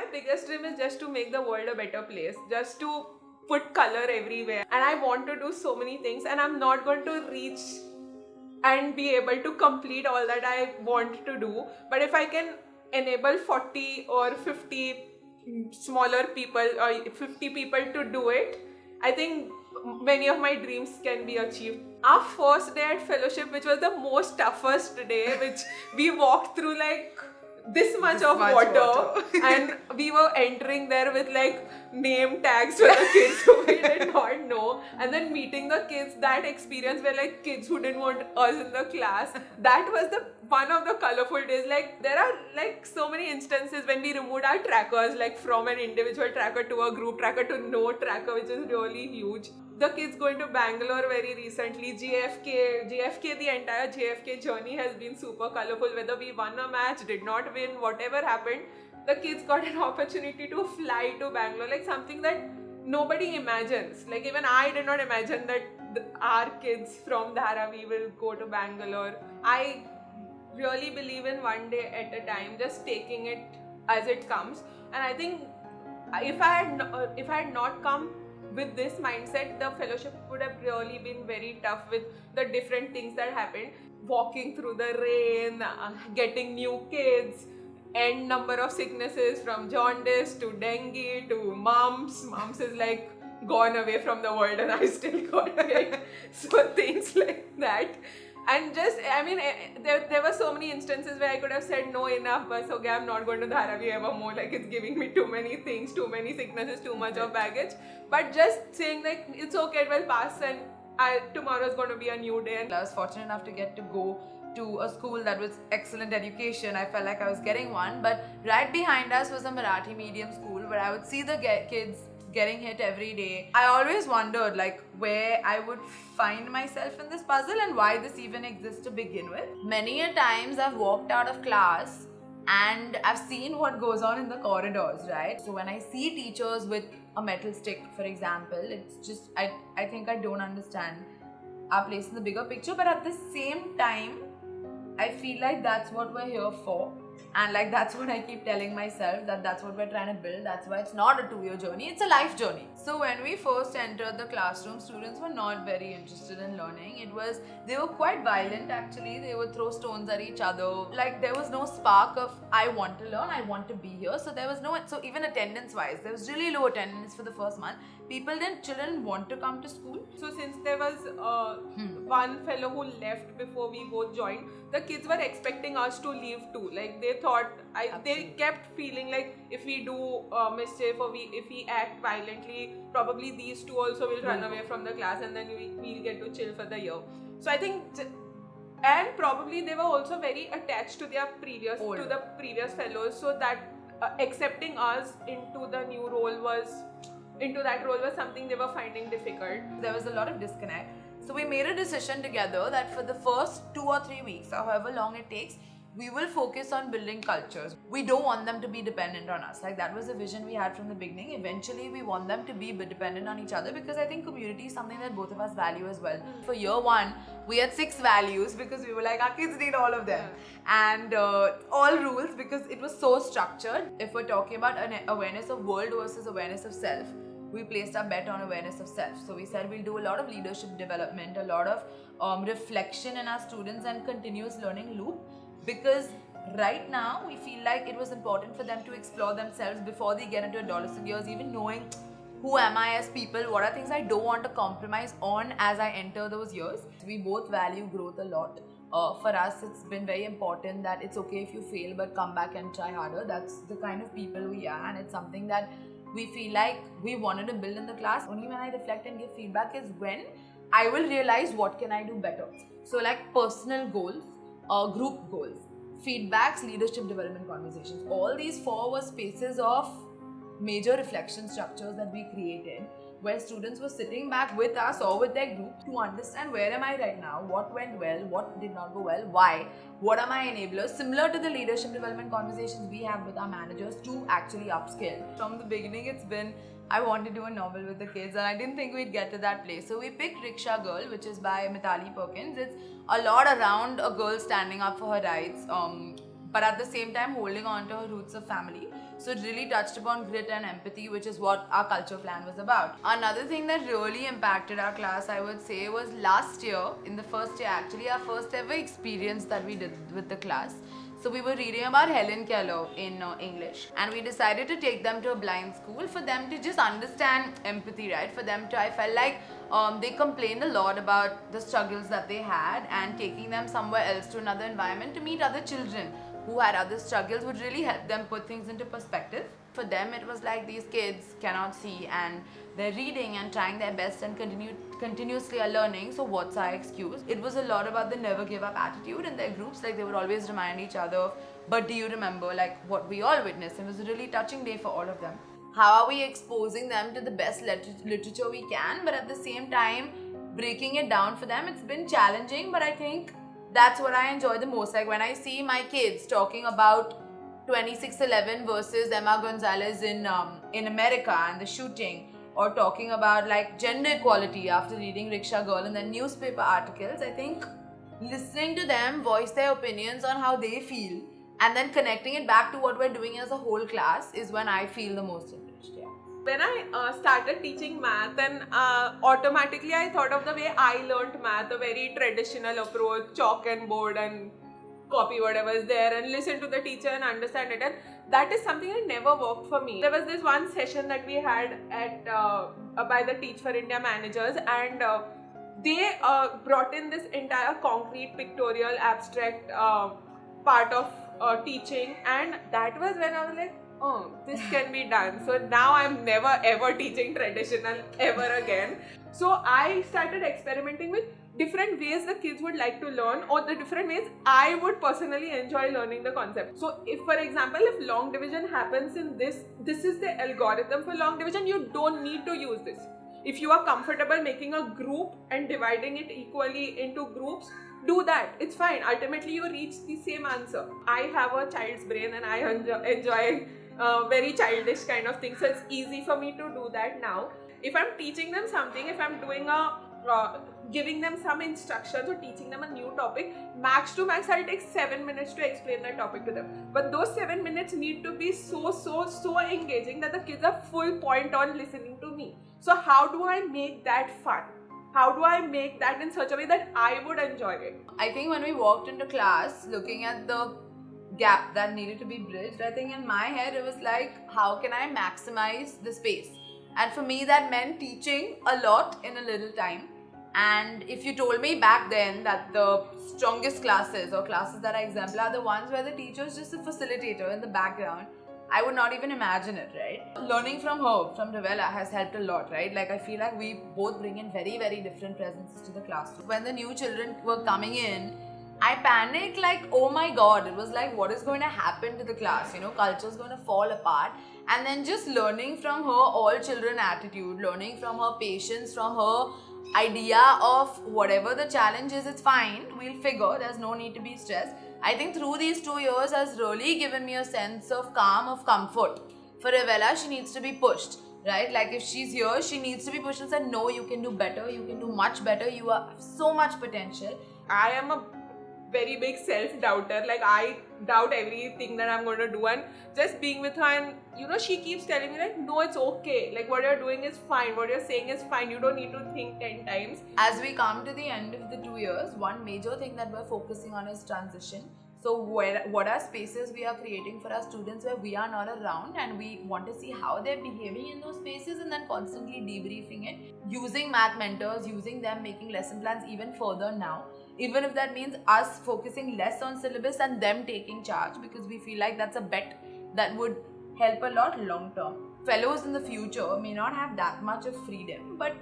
my biggest dream is just to make the world a better place, just to put color everywhere. And I want to do so many things, and I'm not going to reach and be able to complete all that I want to do. But if I can enable 40 or 50 smaller people or 50 people to do it, I think many of my dreams can be achieved. Our first day at fellowship, which was the most toughest day, which we walked through like this much of water, and we were entering there with like name tags for the kids who we did not know, and then meeting the kids. That experience where like kids who didn't want us in the class, that was the one of the colorful days. Like there are like so many instances when we removed our trackers, like from an individual tracker to a group tracker to no tracker, which is really huge. The kids going to Bangalore very recently, JFK, the entire JFK journey has been super colorful. Whether we won a match, did not win, whatever happened, the kids got an opportunity to fly to Bangalore, like something that nobody imagines. Like even I did not imagine that our kids from Dharavi will go to Bangalore. I really believe in one day at a time, just taking it as it comes. And I think if I had not come with this mindset, the fellowship would have really been very tough with the different things that happened. Walking through the rain, getting new kids, n number of sicknesses from jaundice to dengue to mumps. Mumps is like gone away from the world and I still got it. So things like that. And just, I mean, there were so many instances where I could have said no, enough, but okay, I'm not going to Dharavi ever more. Like it's giving me too many things, too many sicknesses, too much of baggage. But just saying like it's okay, it will pass, and tomorrow is going to be a new day. And I was fortunate enough to get to go to a school that was excellent education. I felt like I was getting one, but right behind us was a Marathi medium school where I would see the kids getting hit every day. I always wondered like where I would find myself in this puzzle and why this even exists to begin with. Many a times I've walked out of class and I've seen what goes on in the corridors, right? So when I see teachers with a metal stick, for example, it's just, I think I don't understand our place in the bigger picture, but at the same time, I feel like that's what we're here for. And like that's what I keep telling myself, that that's what we're trying to build. That's why it's not a 2-year journey, it's a life journey. So when we first entered the classroom, students were not very interested in learning. They were quite violent actually. They would throw stones at each other. Like there was no spark of I want to learn, I want to be here. So there was no, so even attendance wise, there was really low attendance for the first month. Children want to come to school. So since there was one fellow who left before we both joined, the kids were expecting us to leave too. Like they thought, they kept feeling like if we do mischief or if we act violently, probably these two also will run away from the class, and then we'll get to chill for the year. So I think, and probably they were also very attached to their previous fellows, so that accepting us into that role was something they were finding difficult. There was a lot of disconnect. So we made a decision together that for the first 2 or 3 weeks, or however long it takes, we will focus on building cultures. We don't want them to be dependent on us. Like that was a vision we had from the beginning. Eventually, we want them to be dependent on each other, because I think community is something that both of us value as well. For year one, we had 6 values because we were like, our kids need all of them. And all rules because it was so structured. If we're talking about an awareness of world versus awareness of self, we placed our bet on awareness of self. So we said we'll do a lot of leadership development, a lot of reflection in our students and continuous learning loop, because right now we feel like it was important for them to explore themselves before they get into adolescent years, even knowing who am I as people, what are things I don't want to compromise on as I enter those years. We both value growth a lot. For us, it's been very important that it's okay if you fail, but come back and try harder. That's the kind of people we are, and it's something that we feel like we wanted to build in the class. Only when I reflect and give feedback is when I will realize what can I do better. So like personal goals, group goals, feedbacks, leadership development conversations. All these 4 were spaces of major reflection structures that we created, where students were sitting back with us or with their group to understand where am I right now, what went well, what did not go well, why, what are my enablers, similar to the leadership development conversations we have with our managers to actually upskill. From the beginning, it's been, I want to do a novel with the kids, and I didn't think we'd get to that place. So we picked Rickshaw Girl, which is by Mithali Perkins. It's a lot around a girl standing up for her rights, but at the same time holding on to her roots of family. So it really touched upon grit and empathy, which is what our culture plan was about. Another thing that really impacted our class, I would say, was last year, in the first year actually, our first ever experience that we did with the class. So we were reading about Helen Keller in English, and we decided to take them to a blind school for them to just understand empathy, right? For them to, I felt like they complained a lot about the struggles that they had, and taking them somewhere else to another environment to meet other children who had other struggles would really help them put things into perspective. For them, it was like these kids cannot see and they're reading and trying their best and continuously are learning, so what's our excuse? It was a lot about the never give up attitude in their groups, like they would always remind each other of, but do you remember like what we all witnessed? It was a really touching day for all of them. How are we exposing them to the best literature we can, but at the same time breaking it down for them? It's been challenging, but I think that's what I enjoy the most. Like when I see my kids talking about 2611 versus Emma Gonzalez in America and the shooting, or talking about like gender equality after reading Rickshaw Girl and then newspaper articles, I think listening to them voice their opinions on how they feel and then connecting it back to what we're doing as a whole class is when I feel the most enriched. Yeah. When I started teaching math, and automatically I thought of the way I learned math, a very traditional approach, chalk and board and copy whatever is there and listen to the teacher and understand it, and that is something that never worked for me. There was this one session that we had at by the Teach for India managers, and they brought in this entire concrete pictorial abstract part of teaching, and that was when I was like, oh, this can be done. So now I'm never ever teaching traditional ever again. So I started experimenting with different ways the kids would like to learn, or the different ways I would personally enjoy learning the concept. So if, for example, if long division happens in this is the algorithm for long division, you don't need to use this. If you are comfortable making a group and dividing it equally into groups, do that. It's fine. Ultimately, you reach the same answer. I have a child's brain and I enjoy very childish kind of things. So it's easy for me to do that now. If I'm teaching them something, if I'm doing giving them some instructions or teaching them a new topic, max to max I'll take 7 minutes to explain that topic to them. But those 7 minutes need to be so engaging that the kids are full point on listening to me. So how do I make that fun? How do I make that in such a way that I would enjoy it? I think when we walked into class, looking at the gap that needed to be bridged, I think in my head it was like, how can I maximize the space? And for me that meant teaching a lot in a little time. And if you told me back then that the strongest classes or classes that are exemplar are the ones where the teacher is just a facilitator in the background, I would not even imagine it, right? Learning from her, from Ravella, has helped a lot, right? Like I feel like we both bring in very, very different presences to the classroom. When the new children were coming in, I panicked like, oh my god, it was like, what is going to happen to the class? You know, culture is going to fall apart. And then just learning from her all children attitude, learning from her patience, from her idea of whatever the challenge is, it's fine, we'll figure, there's no need to be stressed. I think through these 2 years has really given me a sense of calm, of comfort. For Ravella, she needs to be pushed, right? Like if she's here, she needs to be pushed and said, no, you can do better, you can do much better, you have so much potential. I am a very big self-doubter. Like I doubt everything that I'm going to do, and just being with her, and you know, she keeps telling me like, no, it's okay, like what you're doing is fine, what you're saying is fine, you don't need to think 10 times. As we come to the end of the 2 years, one major thing that we're focusing on is transition. So what are spaces we are creating for our students where we are not around, and we want to see how they're behaving in those spaces, and then constantly debriefing it, using math mentors, using them, making lesson plans even further now, even if that means us focusing less on syllabus and them taking charge, because we feel like that's a bet that would help a lot long term. Fellows in the future may not have that much of freedom, but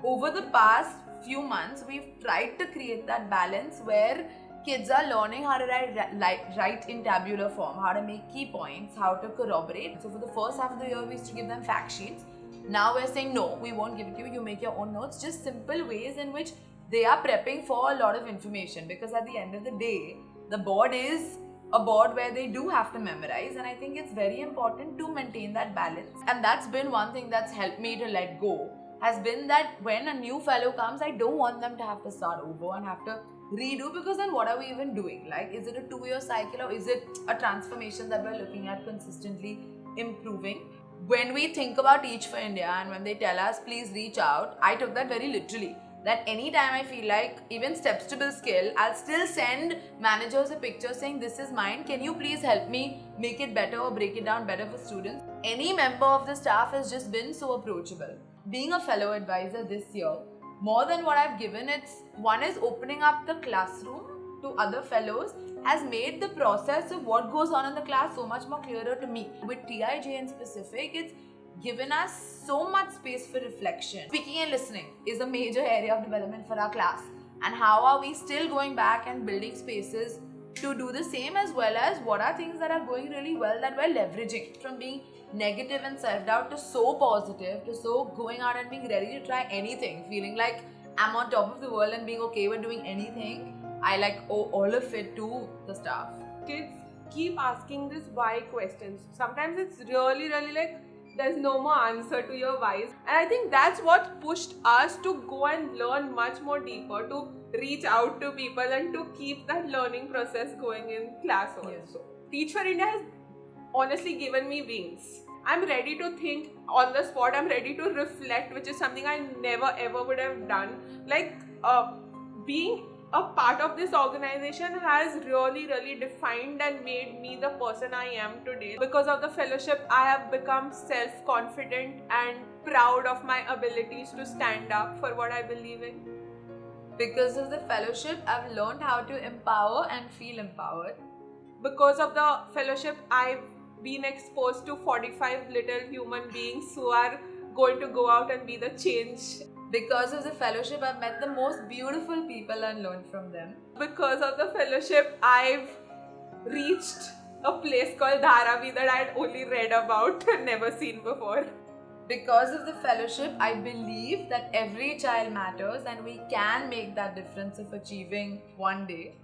over the past few months we've tried to create that balance where kids are learning how to write in tabular form, how to make key points, how to corroborate. So for the first half of the year we used to give them fact sheets. Now we're saying no, we won't give it to you, you make your own notes. Just simple ways in which they are prepping for a lot of information, because at the end of the day the board is a board where they do have to memorize, and I think it's very important to maintain that balance. And that's been one thing that's helped me to let go, has been that when a new fellow comes, I don't want them to have to start over and have to redo, because then what are we even doing? Like, is it a 2-year cycle, or is it a transformation that we're looking at consistently improving. When we think about Teach for India and when they tell us please reach out, I took that very literally. That anytime I feel like even steps to build skill, I'll still send managers a picture saying this is mine, can you please help me make it better or break it down better for students. Any member of the staff has just been so approachable. Being a fellow advisor this year, more than what I've given, it's one is opening up the classroom to other fellows has made the process of what goes on in the class so much more clearer to me. With TIJ in specific, it's given us so much space for reflection. Speaking and listening is a major area of development for our class. And how are we still going back and building spaces to do the same, as well as what are things that are going really well that we're leveraging from being negative and self-doubt to so positive to so going out and being ready to try anything, feeling like I'm on top of the world and being okay with doing anything. I owe all of it to the staff. Kids keep asking this why questions. Sometimes it's really like there's no more answer to your whys. And I think that's what pushed us to go and learn much more deeper, to reach out to people and to keep that learning process going in class also. Yes. Teach for India has honestly given me wings. I'm ready to think on the spot. I'm ready to reflect, which is something I never ever would have done. Being a part of this organization has really defined and made me the person I am today. Because of the fellowship, I have become self-confident and proud of my abilities to stand up for what I believe in. Because of the fellowship, I've learned how to empower and feel empowered. Because of the fellowship, I've been exposed to 45 little human beings who are going to go out and be the change. Because of the fellowship, I've met the most beautiful people and learned from them. Because of the fellowship, I've reached a place called Dharavi that I'd only read about and never seen before. Because of the fellowship, I believe that every child matters and we can make that difference of achieving one day.